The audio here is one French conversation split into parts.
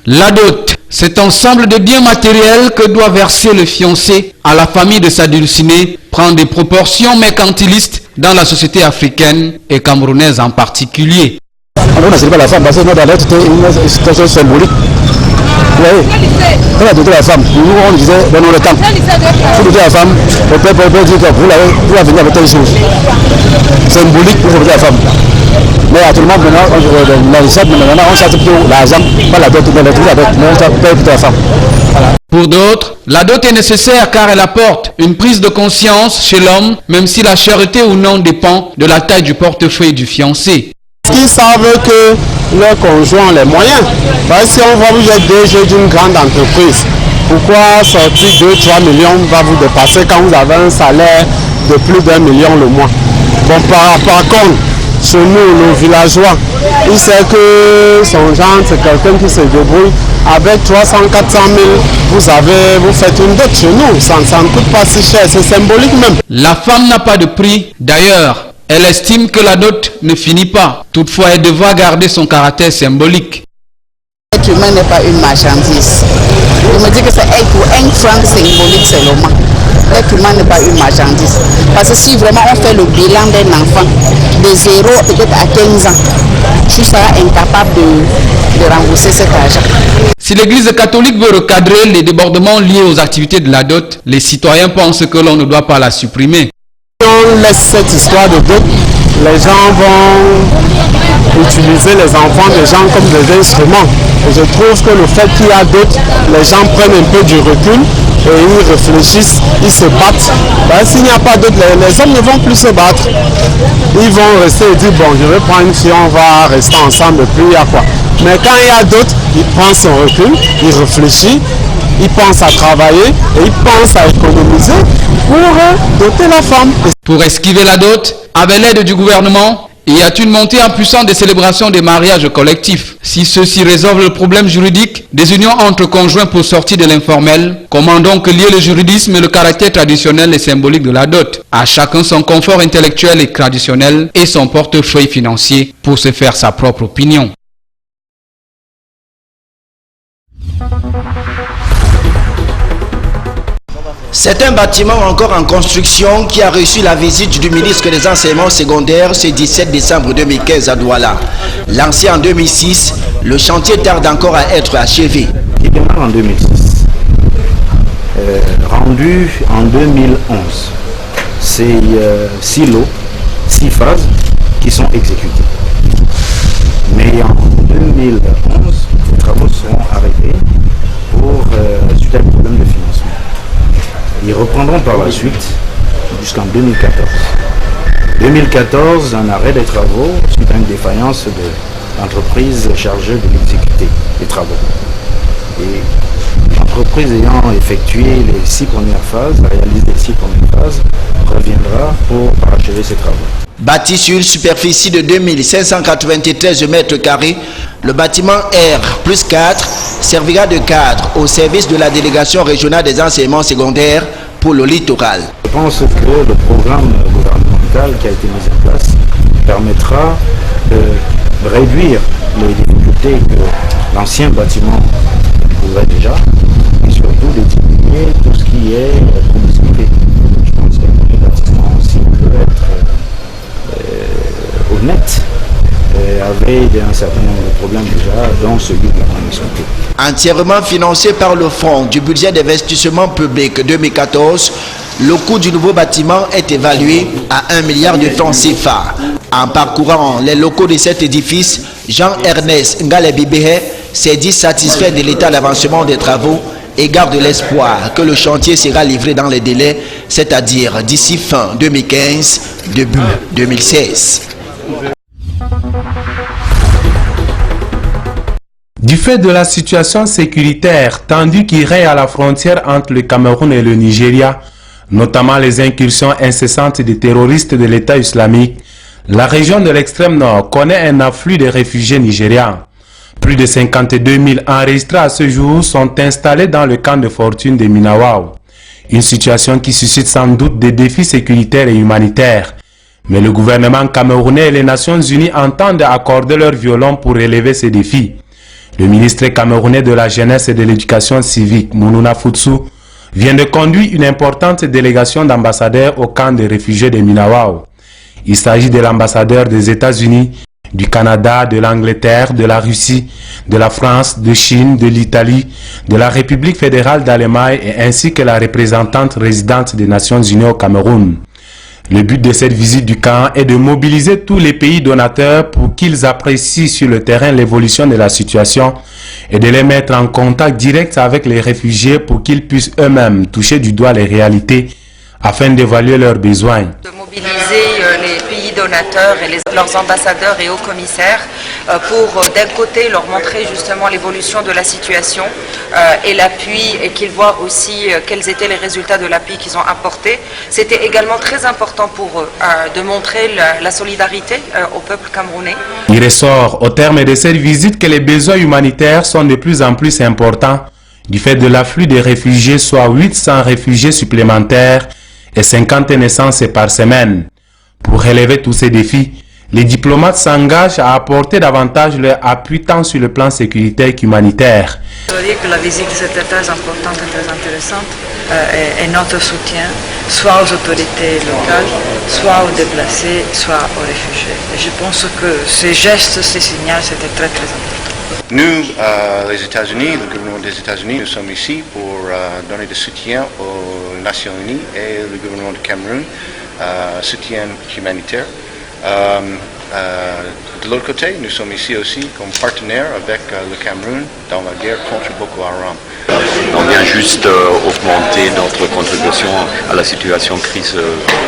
La dot, cet ensemble de biens matériels que doit verser le fiancé à la famille de sa dulcinée, prend des proportions mercantilistes dans la société africaine et camerounaise en particulier. On n'a pas la femme parce que notre dot était une situation symbolique. Vous voyez, on a doté la femme. Nous, on disait, donnons le temps. Pour doter la femme, on peut dire que vous allez venir avec telle chose. Symbolique pour doter la femme. Mais actuellement, maintenant, on cherche plutôt l'argent, pas la dot, mais on cherche plutôt la femme. Voilà. Pour d'autres, la dot est nécessaire car elle apporte une prise de conscience chez l'homme, même si la charité ou non dépend de la taille du portefeuille du fiancé. Ils savent que leurs conjoints ont les moyens. Parce que si on voit que vous êtes DG d'une grande entreprise, pourquoi sortir 2-3 millions va vous dépasser quand vous avez un salaire de plus d'1 million le mois? Bon, par contre, chez nous, nos villageois, il sait que son genre, c'est quelqu'un qui se débrouille. Avec 300-400 000, vous faites une dot chez nous. Ça ne coûte pas si cher, c'est symbolique même. La femme n'a pas de prix. D'ailleurs, elle estime que la dot ne finit pas. Toutefois, elle devra garder son caractère symbolique. L'être humain n'est pas une marchandise. Je me dis que c'est pour un franc symbolique seulement. L'être humain n'est pas une marchandise. Parce que si vraiment on fait le bilan d'un enfant de 0 peut-être à 15 ans, je serai incapable de rembourser cet argent. Si l'Église catholique veut recadrer les débordements liés aux activités de la dot, les citoyens pensent que l'on ne doit pas la supprimer. Si on laisse cette histoire de dot, les gens vont utiliser les enfants des gens comme des instruments. Et je trouve que le fait qu'il y a dot, les gens prennent un peu du recul et ils réfléchissent, ils se battent. S'il n'y a pas dot, les hommes ne vont plus se battre. Ils vont rester et dire, bon, je vais prendre une fille, on va rester ensemble, et puis il y a quoi. Mais quand il y a dot, il prend son recul, il réfléchit, il pense à travailler et il pense à économiser pour doter la femme. Pour esquiver la dot, avec l'aide du gouvernement, il y a une montée en puissance des célébrations des mariages collectifs. Si ceux-ci résolvent le problème juridique des unions entre conjoints pour sortir de l'informel, comment donc lier le juridisme et le caractère traditionnel et symbolique de la dot? À chacun son confort intellectuel et traditionnel et son portefeuille financier pour se faire sa propre opinion. C'est un bâtiment encore en construction qui a reçu la visite du ministre des Enseignements secondaires ce 17 décembre 2015 à Douala. Lancé en 2006, le chantier tarde encore à être achevé. Il démarre en 2006, rendu en 2011. C'est 6 lots, 6 phases qui sont exécutées. Mais en 2011, les travaux seront arrêtés pour suite à un problème de financement. Ils reprendront par la suite jusqu'en 2014. 2014, un arrêt des travaux suite à une défaillance de l'entreprise chargée de l'exécuter des travaux. Et l'entreprise ayant effectué les 6 premières phases, réalisé les 6 premières phases, reviendra pour parachever ses travaux. Bâti sur une superficie de 2593 mètres carrés, le bâtiment R+4 servira de cadre au service de la délégation régionale des enseignements secondaires pour le littoral. Je pense que le programme gouvernemental qui a été mis en place permettra de réduire les difficultés que l'ancien bâtiment pouvait déjà et surtout de diminuer tout ce qui est promiscuité. Je pense que le bâtiment, s'il veut être honnête, avait un certain nombre de problèmes déjà dans celui de la promiscuité. Entièrement financé par le fonds du budget d'investissement public 2014, le coût du nouveau bâtiment est évalué à 1 milliard de francs CFA. En parcourant les locaux de cet édifice, Jean-Ernest Ngalebibehe s'est dit satisfait de l'état d'avancement des travaux et garde l'espoir que le chantier sera livré dans les délais, c'est-à-dire d'ici fin 2015, début 2016. Du fait de la situation sécuritaire tendue qui règne à la frontière entre le Cameroun et le Nigeria, notamment les incursions incessantes des terroristes de l'État islamique, la région de l'extrême nord connaît un afflux de réfugiés nigérians. Plus de 52 000 enregistrés à ce jour sont installés dans le camp de fortune de Minawao. Une situation qui suscite sans doute des défis sécuritaires et humanitaires. Mais le gouvernement camerounais et les Nations Unies entendent accorder leur violon pour relever ces défis. Le ministre camerounais de la Jeunesse et de l'Éducation civique, Mounouna Futsu, vient de conduire une importante délégation d'ambassadeurs au camp des réfugiés de Minawao. Il s'agit de l'ambassadeur des États-Unis, du Canada, de l'Angleterre, de la Russie, de la France, de Chine, de l'Italie, de la République fédérale d'Allemagne et ainsi que la représentante résidente des Nations Unies au Cameroun. Le but de cette visite du camp est de mobiliser tous les pays donateurs pour qu'ils apprécient sur le terrain l'évolution de la situation et de les mettre en contact direct avec les réfugiés pour qu'ils puissent eux-mêmes toucher du doigt les réalités afin d'évaluer leurs besoins. De mobiliser les pays donateurs et leurs ambassadeurs et hauts commissaires pour d'un côté leur montrer justement l'évolution de la situation et l'appui et qu'ils voient aussi quels étaient les résultats de l'appui qu'ils ont apporté. C'était également très important pour eux de montrer la solidarité au peuple camerounais. Il ressort au terme de cette visite que les besoins humanitaires sont de plus en plus importants du fait de l'afflux des réfugiés, soit 800 réfugiés supplémentaires et 50 naissances par semaine. Pour relever tous ces défis, les diplomates s'engagent à apporter davantage leur appui tant sur le plan sécuritaire qu'humanitaire. Je veux dire que la visite c'était très importante et très intéressante et notre soutien soit aux autorités locales, soit aux déplacés, soit aux réfugiés. Et je pense que ces gestes, ces signaux, c'était très très important. Nous, les États-Unis, le gouvernement des États-Unis, nous sommes ici pour donner du soutien aux Nations Unies et le gouvernement du Cameroun, soutien humanitaire. De l'autre côté, nous sommes ici aussi comme partenaires avec le Cameroun dans la guerre contre Boko Haram. On vient juste augmenter notre contribution à la situation crise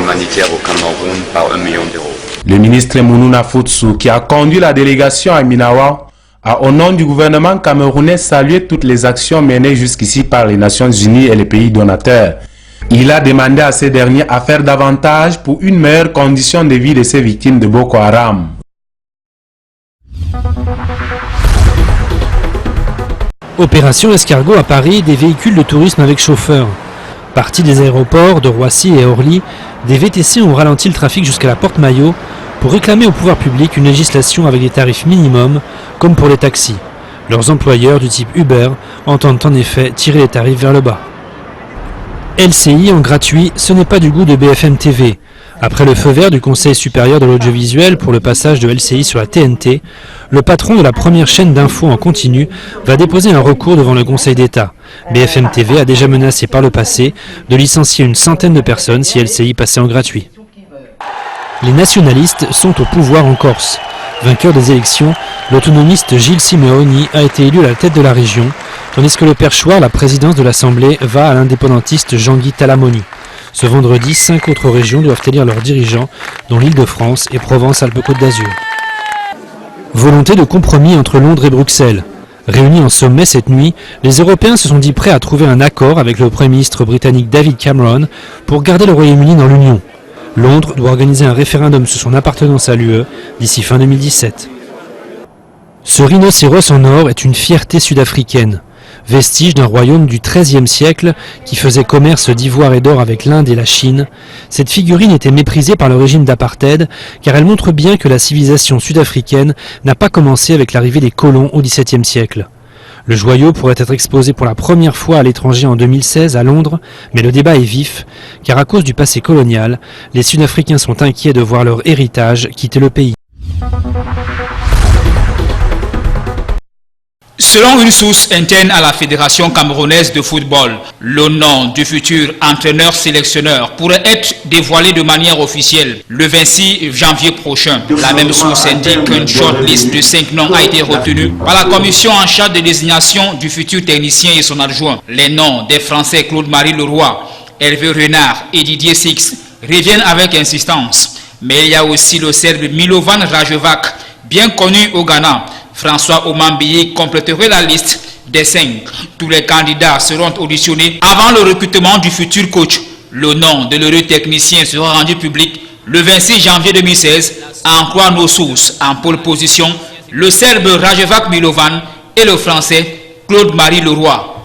humanitaire au Cameroun par 1 million d'euros. Le ministre Mounouna Futsu, qui a conduit la délégation à Minawao, a au nom du gouvernement camerounais salué toutes les actions menées jusqu'ici par les Nations Unies et les pays donateurs. Il a demandé à ces derniers à faire davantage pour une meilleure condition de vie de ces victimes de Boko Haram. Opération Escargot à Paris, des véhicules de tourisme avec chauffeur. Partis des aéroports de Roissy et Orly, des VTC ont ralenti le trafic jusqu'à la porte Maillot pour réclamer au pouvoir public une législation avec des tarifs minimums, comme pour les taxis. Leurs employeurs du type Uber entendent en effet tirer les tarifs vers le bas. LCI en gratuit, ce n'est pas du goût de BFM TV. Après le feu vert du Conseil supérieur de l'audiovisuel pour le passage de LCI sur la TNT, le patron de la première chaîne d'infos en continu va déposer un recours devant le Conseil d'État. BFM TV a déjà menacé par le passé de licencier une centaine de personnes si LCI passait en gratuit. Les nationalistes sont au pouvoir en Corse. Vainqueur des élections, l'autonomiste Gilles Simeoni a été élu à la tête de la région, tandis que le perchoir, la présidence de l'Assemblée, va à l'indépendantiste Jean-Guy Talamoni. Ce vendredi, 5 autres régions doivent élire leurs dirigeants, dont l'Île-de-France et Provence-Alpes-Côte d'Azur. Volonté de compromis entre Londres et Bruxelles. Réunis en sommet cette nuit, les Européens se sont dit prêts à trouver un accord avec le Premier ministre britannique David Cameron pour garder le Royaume-Uni dans l'Union. Londres doit organiser un référendum sur son appartenance à l'UE d'ici fin 2017. Ce rhinocéros en or est une fierté sud-africaine. Vestige d'un royaume du XIIIe siècle qui faisait commerce d'ivoire et d'or avec l'Inde et la Chine, cette figurine était méprisée par le régime d'apartheid car elle montre bien que la civilisation sud-africaine n'a pas commencé avec l'arrivée des colons au XVIIe siècle. Le joyau pourrait être exposé pour la première fois à l'étranger en 2016 à Londres, mais le débat est vif, car à cause du passé colonial, les Sud-Africains sont inquiets de voir leur héritage quitter le pays. Selon une source interne à la Fédération camerounaise de football, le nom du futur entraîneur-sélectionneur pourrait être dévoilé de manière officielle le 26 janvier prochain. La même source indique qu'une shortlist de 5 noms a été retenue par la commission en charge de désignation du futur technicien et son adjoint. Les noms des Français Claude-Marie Leroy, Hervé Renard et Didier Six reviennent avec insistance. Mais il y a aussi le Serbe Milovan Rajevac, bien connu au Ghana. François Omambiyi compléterait la liste des 5. Tous les candidats seront auditionnés avant le recrutement du futur coach. Le nom de l'heureux technicien sera rendu public le 26 janvier 2016, à en croire nos sources. En pole position, le Serbe Rajevac Milovan et le Français Claude-Marie Leroy.